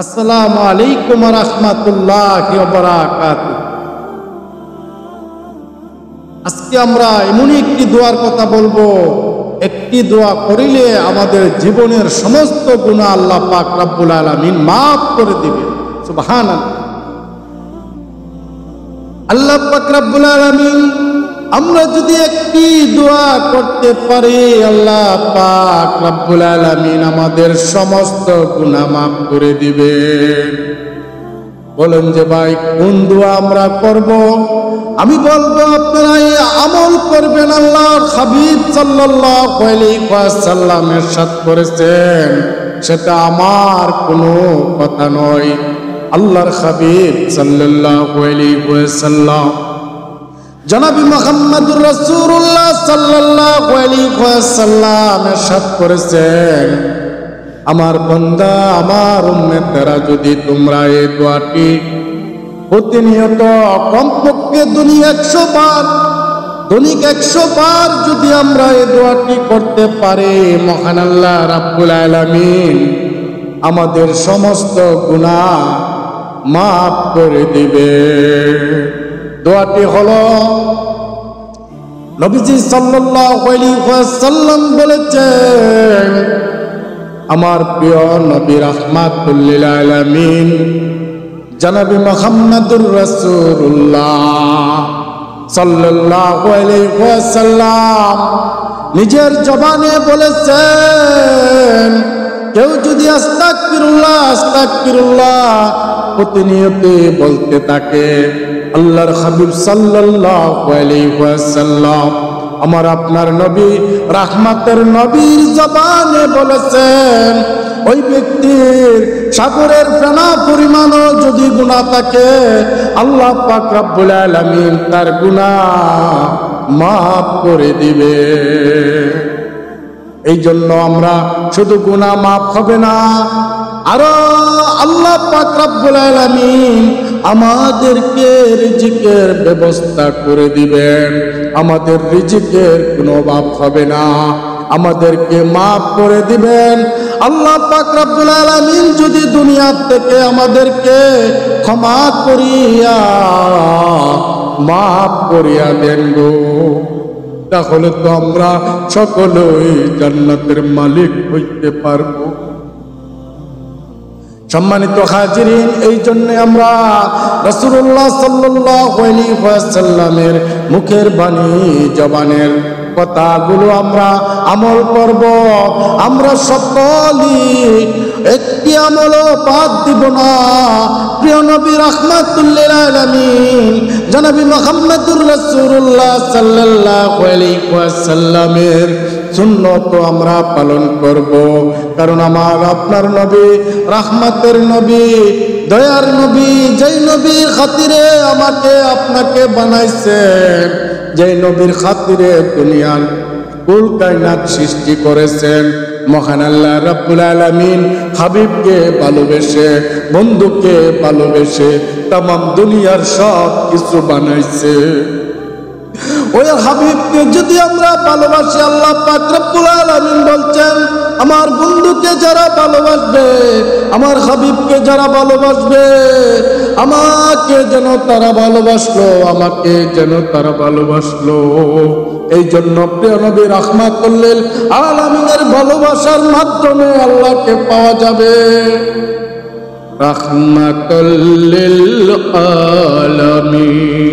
আসসালামু আলাইকুম ওয়া রাহমাতুল্লাহি ওয়া বারাকাতুহু। আজকে আমরা এমন একটি দোয়ার কথা বলবো, একটি দোয়া করিলে আমাদের জীবনের সমস্ত গুনাহ আল্লাহ পাক রব্বুল আলামিন মাফ করে দিবেন। সুবহানাল্লাহ। আল্লাহ পাক রব্বুল আলামিন আমরা যদি একটি দোয়া করতে পারি, আল্লাহ পাক রব্বুল আলামিন আমাদের সমস্ত গুনাহ মাফ করে দিবেন। বলেন যে ভাই কোন দোয়া আমরা করব? আমি বলবো আপনারা এই আমল করবেন। আল্লাহর হাবিব সাল্লাল্লাহু আলাইহি ওয়াসাল্লাম ইরশাদ করেছেন, সেটা আমার কোনো কথা নয়। আল্লাহর হাবিব সাল্লাল্লাহু আলাইহি ওয়াসাল্লাম জনাবি মুহাম্মদুর রাসূলুল্লাহ সাল্লাল্লাহু আলাইহি ওয়াসাল্লাম ইরশাদ করেছেন, আমার বান্দা, আমার উম্মতেরা, যদি তোমরা এই দোয়াটি প্রতিনিয়ত কমপক্ষে দৈনিক 100 বার যদি আমরা এই দোয়াটি করতে পারি, মহান আল্লাহ রাব্বুল আলামিন আমাদের সমস্ত গুনাহ মাফ করে দিবে। দোয়াটি হলো, নবীজি সাল্লাল্লাহু আলাইহি ওয়াসাল্লাম বলেছেন, আমার প্রিয় নবী রাহমাতুল লিল আলামিন জনাবি মুহাম্মদুর রাসূলুল্লাহ সাল্লাল্লাহু আলাইহি ওয়াসাল্লাম নিজের জবানে বলেছেন, কেউ যদি আস্তাগফিরুল্লাহ আস্তাগফিরুল্লাহ প্রতিনিয়ত বলতে থাকে, আল্লাহর হাবিব সাল্লাল্লাহু আলাইহি ওয়াসাল্লাম আমার আপনার নবী রাহমাতের নবীর জবানে বলেছেন, ওই ব্যক্তির সাগরের ফেনা পরিমাণও যদি গুনাহ থাকে, আল্লাহ পাক রব্বুল আলামিন তার গুনাহ মাফ করে দিবে। এই জন্য আমরা শুধু গুনাহ মাফ হবে না, আরো আল্লাহ পাক রব্বুল আলামিন আমাদেরকে রিজিকের ব্যবস্থা করে দিবেন। আমাদের রিজিকের কোনো অভাব হবে না, আমাদেরকে মাফ করে দিবেন। আল্লাহ পাক রব্বুল আলামিন যদি দুনিয়া থেকে আমাদেরকে ক্ষমা করিয়া মাফ করিয়া দেন গো, তাহলে তো আমরা সকলেই জান্নাতের মালিক হইতে পারবো। সম্মানিত হাজিরিন, এই জন্য আমরা রাসূলুল্লাহ সাল্লাল্লাহু আলাইহি ওয়াসাল্লামের মুখের বাণী, জবানের কথাগুলো আমরা আমল করব। আমরা সকলেই একটি আমলও বাদ দিব না। প্রিয় নবী রাহমাতুল লিল আলামিন জনাবি মুহাম্মদুর রাসূলুল্লাহ সাল্লাল্লাহু আলাইহি ওয়াসাল্লামের সুন্নত আমরা পালন করব। কারণ আমার আপনার নবী রাহমাতের নবী, দয়ার নবী, যেই নবীর খাতিরে আমাকে আপনাকে বানাইছেন, যেই নবীর খাতিরে দুনিয়ার কুল কায়নাত সৃষ্টি করেছেন, মহান আল্লাহ রাব্বুল আলামিন হাবিবকে ভালোবেসে, বন্ধুকে ভালোবেসে তামাম দুনিয়ার সব কিছু বানাইছে। ওই হাবিবকে যদি আমরা ভালোবাসি, আল্লাহ পাক রব্বুল আলামিন বলছেন, আমার বন্ধুকে যারা ভালোবাসবে, আমার হাবিবকে যারা ভালোবাসবে, আমাকে যেন তারা ভালোবাসলো, আমাকে যেন তারা ভালোবাসলো। এই জন্য প্রিয় নবী রাহমাতুল লিল আলামিনের ভালোবাসার মাধ্যমে আল্লাহকে পাওয়া যাবে। রাহমাতুল লিল আলামিন।